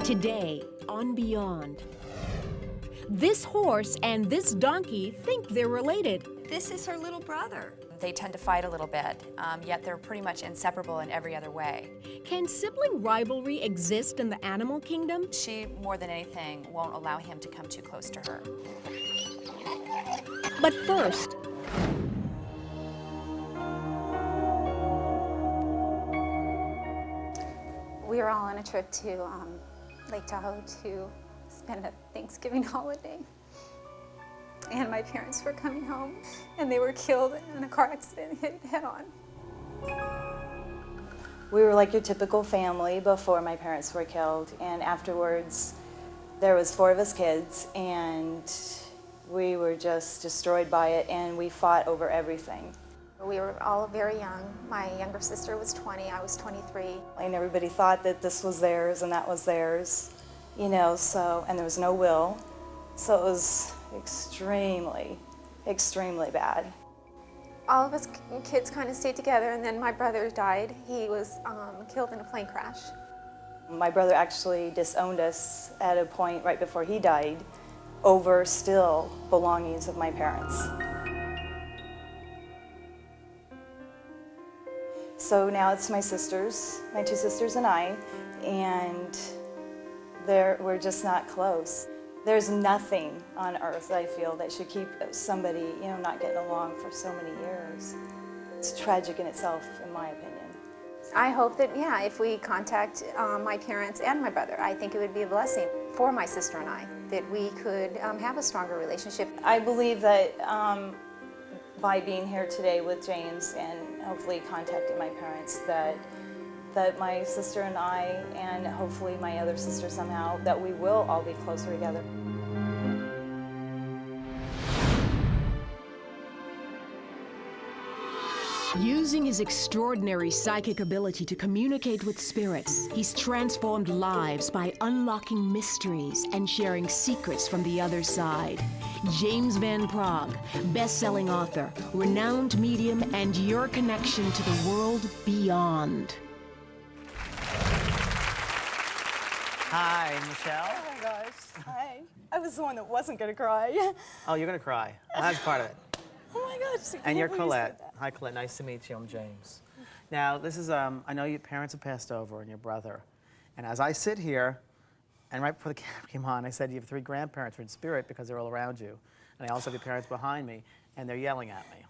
Today on Beyond. This horse and this donkey think they're related. This is her little brother. They tend to fight a little bit, yet they're pretty much inseparable in every other way. Can sibling rivalry exist in the animal kingdom? She, more than anything, won't allow him to come too close to her. But first, we were all on a trip to Lake Tahoe to spend a Thanksgiving holiday. And my parents were coming home, and they were killed in a car accident, hit head-on. We were like your typical family before my parents were killed, and afterwards there was 4 of us kids, and we were just destroyed by it, and we fought over everything. We were all very young. My younger sister was 20, I was 23. And everybody thought that this was theirs and that was theirs, you know, so, and there was no will. So it was extremely, extremely bad. All of us kids kind of stayed together, and then my brother died. He was killed in a plane crash. My brother actually disowned us at a point right before he died over still belongings of my parents. So now it's my sisters, my 2 sisters and I, and we're just not close. There's nothing on earth, I feel, that should keep somebody, you know, not getting along for so many years. It's tragic in itself, in my opinion. I hope that, yeah, if we contact my parents and my brother, I think it would be a blessing for my sister and I, that we could have a stronger relationship. I believe that by being here today with James and hopefully contacting my parents, that my sister and I, and hopefully my other sister somehow, that we will all be closer together. using his extraordinary psychic ability to communicate with spirits, he's transformed lives by unlocking mysteries and sharing secrets from the other side. James Van Praagh, best-selling author, renowned medium, and your connection to the world beyond. Hi, Michelle. Oh my gosh. Hi. I was the one that wasn't going to cry. Oh, you're going to cry. That's part of it. Oh my gosh. And you're Colette. Hi, Colette. Nice to meet you. I'm James. Now, this is, I know your parents have passed over and your brother. And as I sit here, and right before the camera came on, I said you have 3 grandparents who are in spirit because they're all around you. And I also have your parents behind me, and they're yelling at me.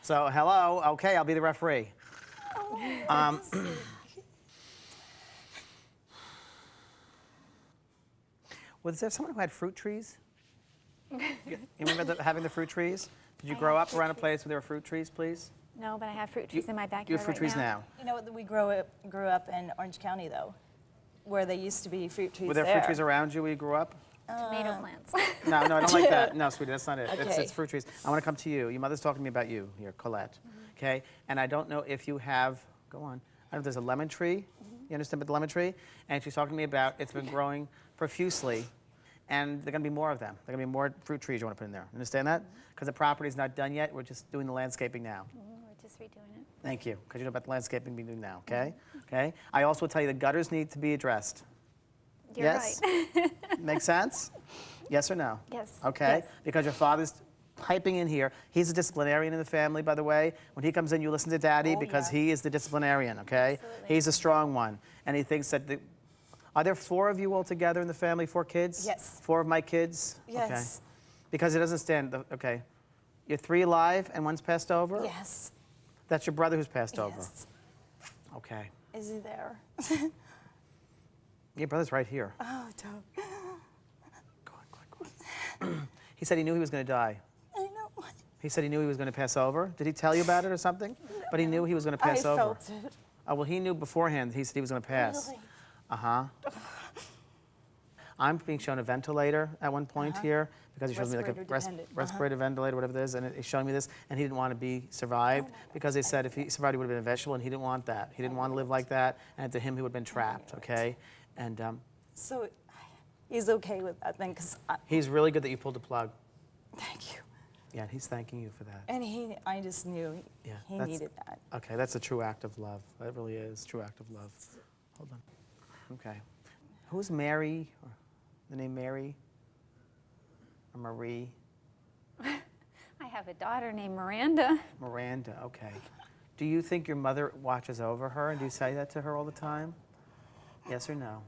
So, hello. Okay, I'll be the referee. Oh, was there someone who had fruit trees? You remember having the fruit trees? Did you grow up around a place where there were fruit trees, please? No, but I have fruit trees in my backyard. You have fruit trees now? You know, we grew up in Orange County, though, where there used to be fruit trees. Were there fruit trees around you when you grew up? Tomato plants. No, I don't like that. No, sweetie, that's not it. Okay. It's fruit trees. I want to come to you. Your mother's talking to me about you here, Colette. Okay? And I don't know if you have, go on. I don't know if there's a lemon tree. You understand about the lemon tree? And she's talking to me about it's been growing profusely. And there are going to be more of them. There are going to be more fruit trees you want to put in there. Understand that? Because the property's not done yet. We're just doing the landscaping now. We're just redoing it. Thank you. Because you know about the landscaping we're doing now, okay? Okay? I also will tell you the gutters need to be addressed. You're yes? right. Make sense? Yes or no? Yes. Okay? Yes. Because your father's piping in here. He's a disciplinarian in the family, by the way. When he comes in, you listen to Daddy because he is the disciplinarian, okay? Absolutely. He's a strong one. And he thinks that are there 4 of you all together in the family, 4 kids? Yes. 4 of my kids? Yes. Okay. Because it doesn't stand, okay. You're 3 alive and 1's passed over? Yes. That's your brother who's passed over? Yes. Okay. Is he there? Your brother's right here. Oh, don't. Go on. He said he knew he was going to die. I know. He said he knew he was going to pass over. Did he tell you about it or something? But he knew he was going to pass over. I felt it. Oh, well, he knew beforehand. He said he was going to pass. Really? Uh-huh. I'm being shown a ventilator at one point here because he showed me like a respirator ventilator, whatever it is, and he's showing me this, and he didn't want to be survived because they said if he survived, he would have been a vegetable, and he didn't want that. He didn't want to live like that, and to him, he would have been trapped, okay? And So he's okay with that then, because he's really good that you pulled the plug. Thank you. Yeah, he's thanking you for that. And I just knew he needed that. Okay, that's a true act of love. That really is a true act of love. Hold on. Okay. Who's Mary? Or the name Mary? Or Marie? I have a daughter named Miranda. Miranda, okay. Do you think your mother watches over her, and do you say that to her all the time? Yes or no?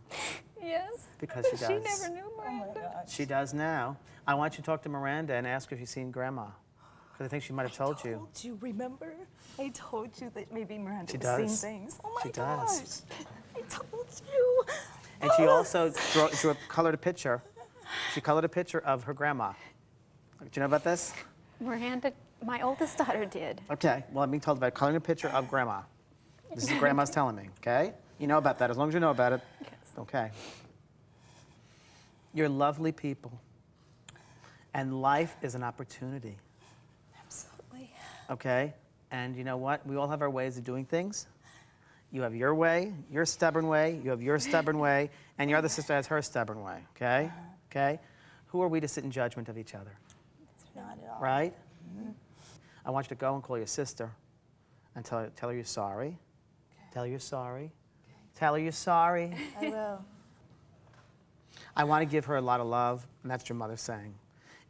Yes. Because she does. She never knew Miranda. She does now. I want you to talk to Miranda and ask her if she's seen Grandma. Because I think she might have told you. Told you, remember? I told you that maybe Miranda She was does. seeing things. Oh my She gosh. does. I told you. And she also colored a picture. She colored a picture of her grandma. Do you know about this? Miranda, my oldest daughter did. Okay, well, I'm being told about coloring a picture of Grandma. This is Grandma's telling me, okay? You know about that, as long as you know about it. Yes. Okay. You're lovely people. And life is an opportunity, Absolutely. okay? And you know what? We all have our ways of doing things. You have your way, your stubborn way, you have your stubborn way, and your other sister has her stubborn way, okay? Okay? Who are we to sit in judgment of each other? Not at all. Right? I want you to go and call your sister and tell her you're sorry. Okay. Tell her you're sorry. Tell her you're sorry. I will. I want to give her a lot of love, and that's what your mother's saying.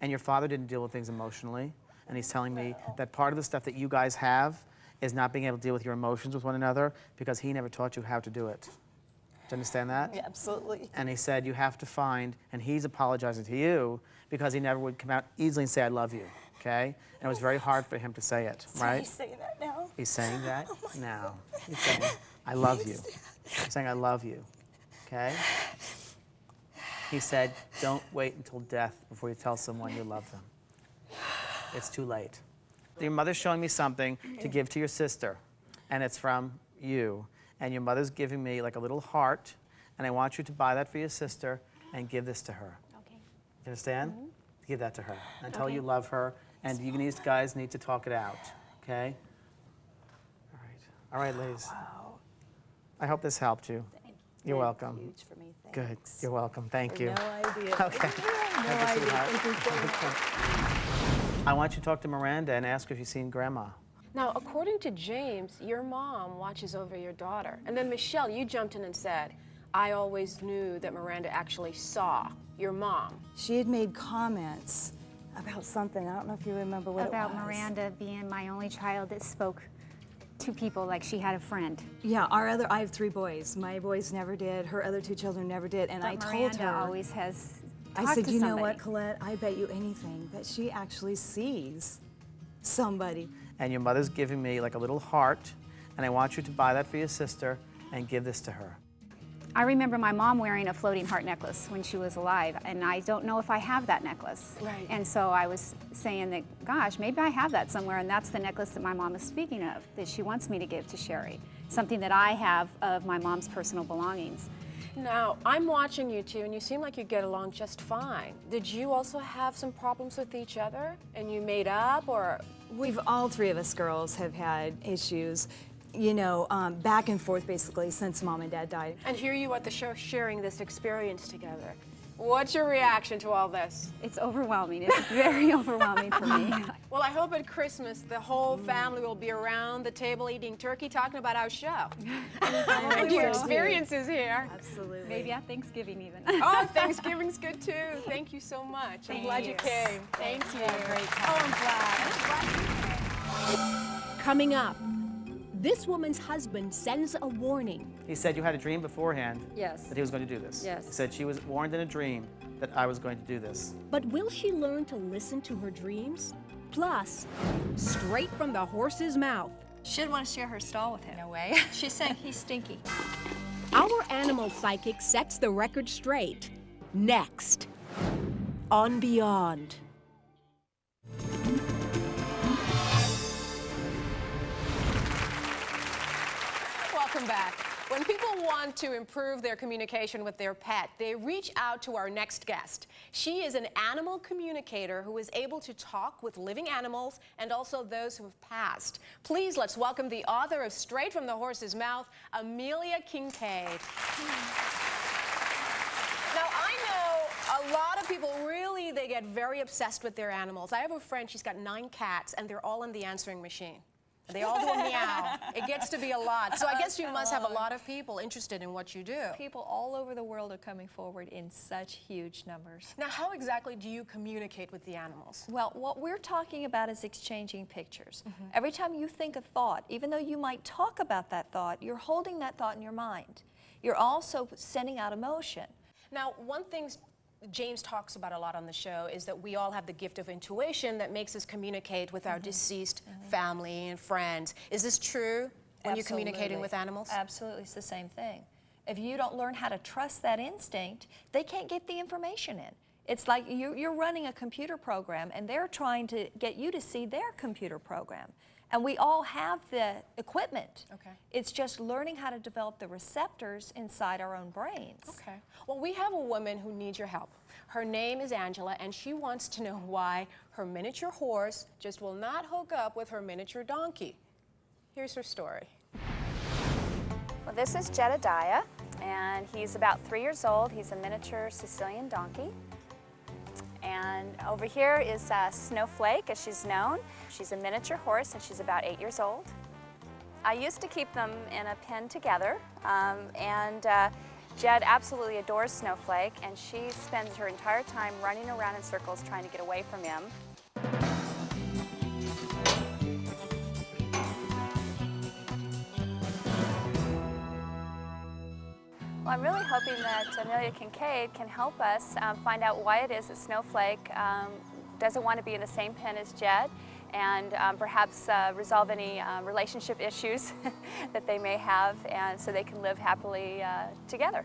And your father didn't deal with things emotionally, and he's telling me that part of the stuff that you guys have is not being able to deal with your emotions with one another because he never taught you how to do it. Do you understand that? Yeah, absolutely. And he said you have to find, and he's apologizing to you because he never would come out easily and say, I love you, okay? And it was very hard for him to say it, So right? he's saying that now? He's saying that now. He's saying, I love you. He's saying, I love you, okay? He said, don't wait until death before you tell someone you love them. It's too late. Your mother's showing me something to give to your sister, and it's from you. And your mother's giving me like a little heart, and I want you to buy that for your sister and give this to her. Okay. You understand? Give that to her and tell her you love her, and you guys need to talk it out, okay? All right. All right, ladies. Wow. I hope this helped you. You're welcome. Huge for me. Good. Thanks. You're welcome. Thank you. No idea. Okay. No Thank you, idea. sweetheart. I want you to talk to Miranda and ask her if you've seen Grandma. Now, according to James, your mom watches over your daughter. And then Michelle, you jumped in and said, I always knew that Miranda actually saw your mom. She had made comments about something. I don't know if you remember what it was. About Miranda being my only child that spoke to people like she had a friend. Yeah, I have 3 boys. My boys never did. Her other 2 children never did. And I But told Miranda her, always has I talked said, to you know somebody. what, Colette? I bet you anything that she actually sees somebody. And your mother's giving me like a little heart, and I want you to buy that for your sister and give this to her. I remember my mom wearing a floating heart necklace when she was alive, and I don't know if I have that necklace. Right. And so I was saying that, gosh, maybe I have that somewhere, and that's the necklace that my mom is speaking of, that she wants me to give to Sherry. Something that I have of my mom's personal belongings. Now, I'm watching you two, and you seem like you get along just fine. Did you also have some problems with each other, and you made up, or? All 3 of us girls have had issues, you know, back and forth basically since Mom and Dad died. And here you at the show sharing this experience together. What's your reaction to all this? It's overwhelming. It's very overwhelming for me. Well, I hope at Christmas the whole family will be around the table eating turkey, talking about our show and your experiences here. Absolutely. Maybe at Thanksgiving even. Oh, Thanksgiving's good too. Thank you so much. I'm glad you came. Thank you. Oh, I'm glad. Coming up, this woman's husband sends a warning. He said you had a dream beforehand Yes. that he was going to do this. Yes. He said she was warned in a dream that I was going to do this. But will she learn to listen to her dreams? Plus, straight from the horse's mouth, She didn't want to share her stall with him. No way. She's saying he's stinky. our animal psychic sets the record straight. Next, on Beyond. Welcome back. When people want to improve their communication with their pet, they reach out to our next guest. She is an animal communicator who is able to talk with living animals and also those who have passed. Please, let's welcome the author of Straight from the Horse's Mouth, Amelia Kincaid. Now, I know a lot of people really, they get very obsessed with their animals. I have a friend, she's got 9 cats, and they're all in the answering machine. They all do a meow. It gets to be a lot. So I guess you must have a lot of people interested in what you do. People all over the world are coming forward in such huge numbers. Now, how exactly do you communicate with the animals? Well, what we're talking about is exchanging pictures. Every time you think a thought, even though you might talk about that thought, you're holding that thought in your mind. You're also sending out emotion. Now, one thing James talks about a lot on the show is that we all have the gift of intuition that makes us communicate with our deceased family and friends. Is this true when you're communicating with animals? Absolutely, it's the same thing. If you don't learn how to trust that instinct, they can't get the information in. It's like you're running a computer program and they're trying to get you to see their computer program. And we all have the equipment. Okay. It's just learning how to develop the receptors inside our own brains. Okay. Well, we have a woman who needs your help. Her name is Angela, and she wants to know why her miniature horse just will not hook up with her miniature donkey. Here's her story. Well, this is Jedediah, and he's about 3 years old. He's a miniature Sicilian donkey. And over here is Snowflake, as she's known. She's a miniature horse, and she's about 8 years old. I used to keep them in a pen together, and Jed absolutely adores Snowflake, and she spends her entire time running around in circles trying to get away from him. Well, I'm really hoping that Amelia Kincaid can help us find out why it is that Snowflake doesn't want to be in the same pen as Jed, and perhaps resolve any relationship issues that they may have, and so they can live happily together.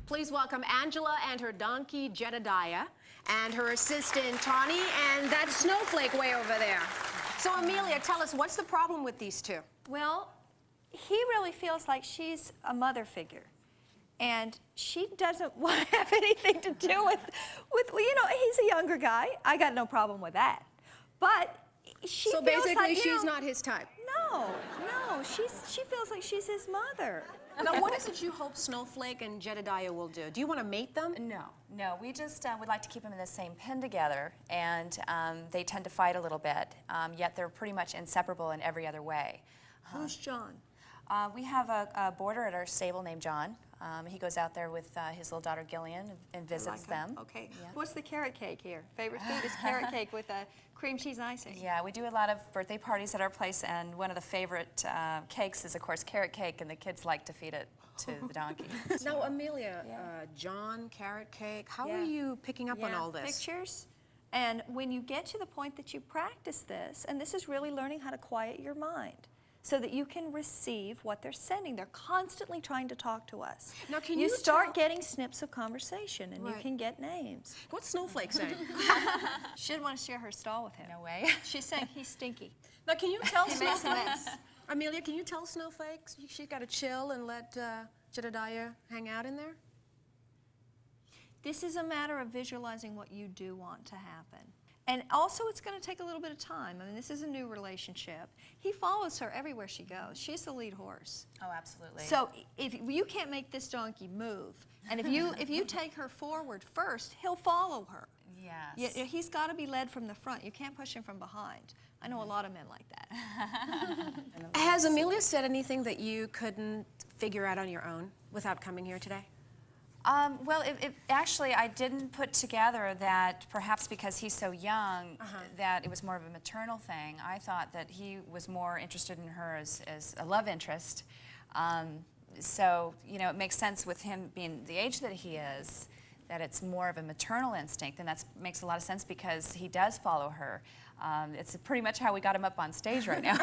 Please welcome Angela and her donkey, Jedediah, and her assistant, Tawny, and that Snowflake way over there. So, Amelia, tell us, what's the problem with these two? Well, he really feels like she's a mother figure. And she doesn't want to have anything to do with, you know, he's a younger guy. I got no problem with that. But she So feels basically, like, she's not his type. No, she feels like she's his mother. Now, what is it you hope Snowflake and Jedediah will do? Do you want to mate them? No, we just would like to keep them in the same pen together, and they tend to fight a little bit, yet they're pretty much inseparable in every other way. Who's John? We have a boarder at our stable named John. He goes out there with his little daughter Gillian and visits them. Okay. Yeah. What's the carrot cake here? Favorite food is carrot cake with cream cheese icing. Yeah, we do a lot of birthday parties at our place, and one of the favorite cakes is, of course, carrot cake, and the kids like to feed it to the donkey. Now, Amelia, John, carrot cake, how are you picking up on all this? Pictures. And when you get to the point that you practice this, and this is really learning how to quiet your mind, so that you can receive what they're sending. They're constantly trying to talk to us. Now, can you you start getting snips of conversation, and you Right. can get names. What's Snowflake saying? She didn't want to share her stall with him. No way. She's saying he's stinky. Now, can you tell He makes a Snowflake? mess. Amelia, can you tell Snowflake she's got to chill and let Jedediah hang out in there? This is a matter of visualizing what you do want to happen. And also, it's going to take a little bit of time. I mean, this is a new relationship. He follows her everywhere she goes. She's the lead horse. Oh, absolutely. So if you can't make this donkey move, and if you take her forward first, he'll follow her. Yes. He's got to be led from the front. You can't push him from behind. I know a lot of men like that. Has Amelia said anything that you couldn't figure out on your own without coming here today? Well, actually, I didn't put together that perhaps because he's so young that it was more of a maternal thing. I thought that he was more interested in her as a love interest. So, you know, it makes sense with him being the age that he is, that it's more of a maternal instinct, and that makes a lot of sense because he does follow her. It's pretty much how we got him up on stage right now,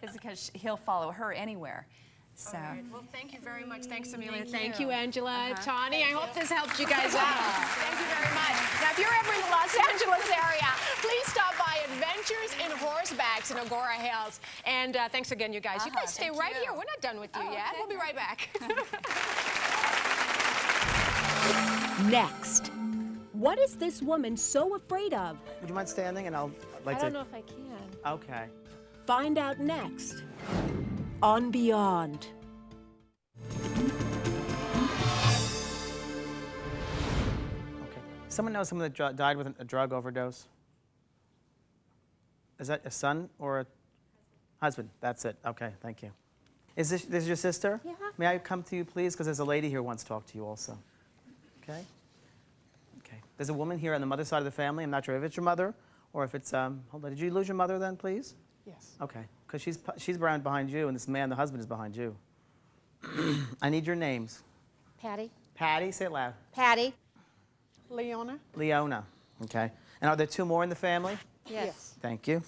is because he'll follow her anywhere. So. All right. Well, thank you very much. Thanks, Amelia. Thank you, Angela. Tawny, I hope this helped you guys out. Thank you very much. Now, if you're ever in the Los Angeles area, please stop by Adventures in Horsebacks in Agora Hills. And thanks again, you guys. You guys stay right here. We're not done with you yet. We'll be right back. Next, what is this woman so afraid of? Would you mind standing, and I'd like I to... don't know if I can. Okay. Find out next on Beyond. Okay. Someone knows someone that died with a drug overdose? Is that a son or a Husband, that's it. Okay, thank you. Is this your sister? Yeah. May I come to you, please? Because there's a lady here who wants to talk to you also. Okay? Okay. There's a woman here on the mother's side of the family. I'm not sure if it's your mother or if it's, hold on. Did you lose your mother then, please? Yes. Okay. Because she's around behind you, and this man, the husband, is behind you. I need your names. Patty. Patty, say it loud. Patty. Leona? Leona. Okay. And are there two more in the family? Yes. Thank you.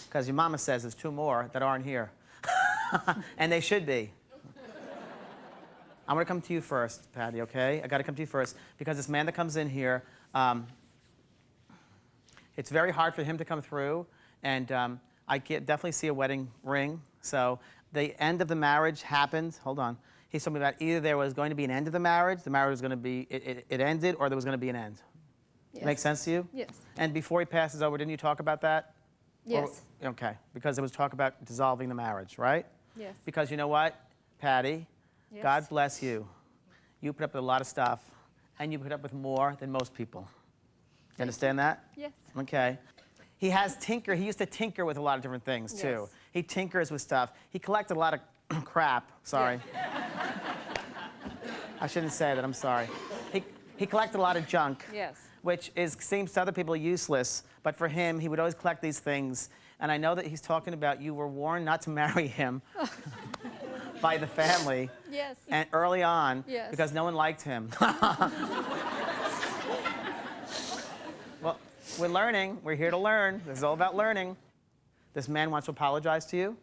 Because your mama says there's two more that aren't here. And they should be. I'm going to come to you first, Patty, okay? I got to come to you first because this man that comes in here, it's very hard for him to come through, and I definitely see a wedding ring. So the end of the marriage happened. Hold on. He's talking about either there was going to be an end of the marriage was going to be, it ended, or there was going to be an end. Yes. Make sense to you? Yes. And before he passes over, didn't you talk about that? Yes. Or, okay, because there was talk about dissolving the marriage, right? Yes. Because you know what, Patty? Yes. God bless you. You put up with a lot of stuff, and you put up with more than most people. You understand that? Yes. Okay. He used to tinker with a lot of different things, too. Yes. He tinkers with stuff. He collected a lot of crap. Sorry. I shouldn't say that, I'm sorry. He collected a lot of junk. Yes. Which seems to other people useless, but for him, he would always collect these things. And I know that he's talking about you were warned not to marry him by the family. Yes. And early on, Yes. because no one liked him. Well, we're learning. We're here to learn. This is all about learning. This man wants to apologize to you,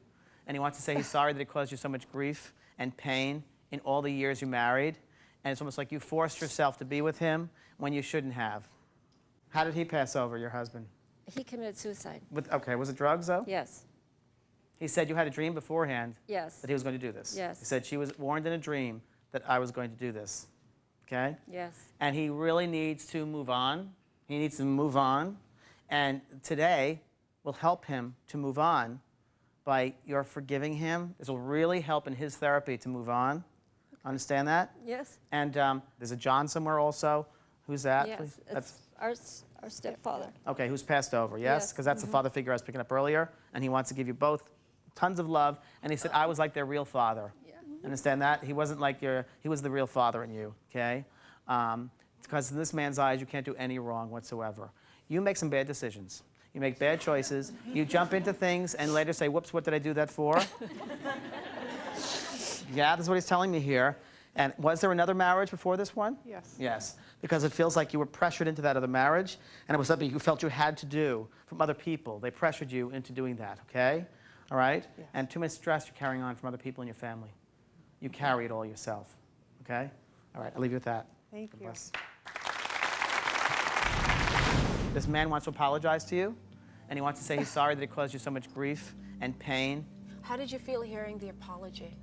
and he wants to say he's sorry that it caused you so much grief and pain in all the years you married. And it's almost like you forced yourself to be with him when you shouldn't have. How did he pass over, your husband? He committed suicide. Okay, was it drugs, though? Yes. He said you had a dream beforehand Yes. that he was going to do this. Yes. He said she was warned in a dream that I was going to do this. Okay? Yes. And he really needs to move on. He needs to move on. And today will help him to move on by your forgiving him. This will really help in his therapy to move on. Understand that? Yes. And there's a John somewhere also. Who's that? Yes. Please? It's our stepfather. Okay, who's passed over, yes? Yes. Because that's the father figure I was picking up earlier, and he wants to give you both tons of love, and he said, I was like their real father. Yeah. Understand that? He wasn't like he was the real father in you, okay? Because in this man's eyes, you can't do any wrong whatsoever. You make some bad decisions. You make bad choices. You jump into things and later say, whoops, what did I do that for? Yeah, that's what he's telling me here. And was there another marriage before this one? Yes. Yes, because it feels like you were pressured into that other marriage, and it was something you felt you had to do from other people. They pressured you into doing that, okay? All right? Yes. And too much stress you're carrying on from other people in your family. You carry it all yourself, okay? All right, I'll leave you with that. Thank God you. bless. This man wants to apologize to you, and he wants to say he's sorry that it caused you so much grief and pain. How did you feel hearing the apology?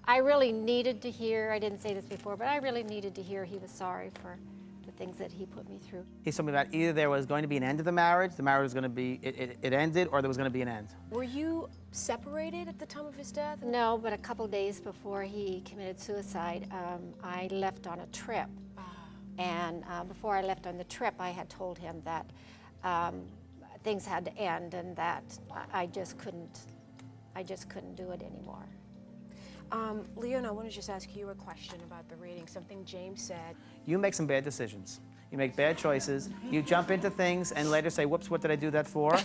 I really needed to hear, I didn't say this before, but I really needed to hear he was sorry for the things that he put me through. He's talking about either there was going to be an end to the marriage was going to be, it ended, or there was going to be an end. Were you separated at the time of his death? No, but a couple days before he committed suicide, I left on a trip. And before I left on the trip, I had told him that things had to end and that I just couldn't do it anymore. Leon, I want to just ask you a question about the reading, something James said. You make some bad decisions. You make bad choices. You jump into things and later say, whoops, what did I do that for?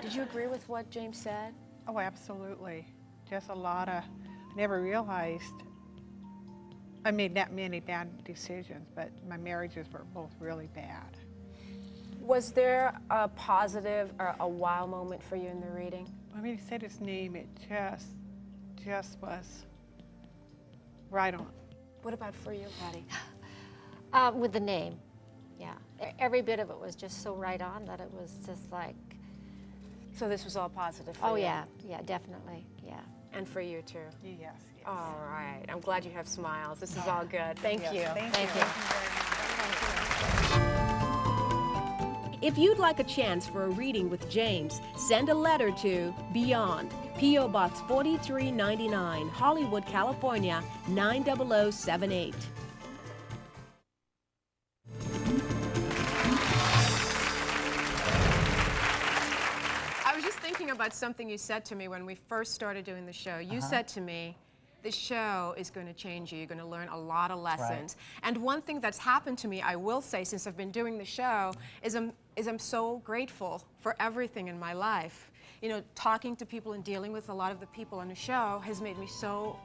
Did you agree with what James said? Oh, absolutely. Just a lot of, I never realized, I made that many bad decisions, but my marriages were both really bad. Was there a positive or a wow moment for you in the reading? When he said his name, it just was right on. What about for you, Patty? With the name, yeah. Every bit of it was just so right on that it was just like, So this was all positive for oh you? yeah, yeah, definitely, yeah. And for you too? Yes, yes. All right. I'm glad you have smiles. This is all good. Thank Yes, you. Thank you. If you'd like a chance for a reading with James, send a letter to Beyond, P.O. Box 4399, Hollywood, California, 90078. I was just thinking thinking about something you said to me when we first started doing the show. You said to me, the show is going to change you. You're going to learn a lot of lessons. Right. And one thing that's happened to me, I will say, since I've been doing the show, is I'm so grateful for everything in my life. You know, talking to people and dealing with a lot of the people on the show has made me so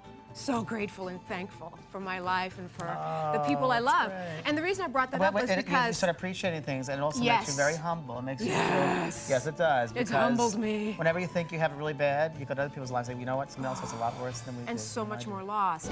grateful and thankful for my life and for the people I love. Great. And the reason I brought that up was because you start appreciating things, and it also makes you very humble. It makes you feel, yes, it does. It's humbled me. Whenever you think you have it really bad, you go to other people's lives and say, you know what, someone else has a lot worse than we do. And so much more lost.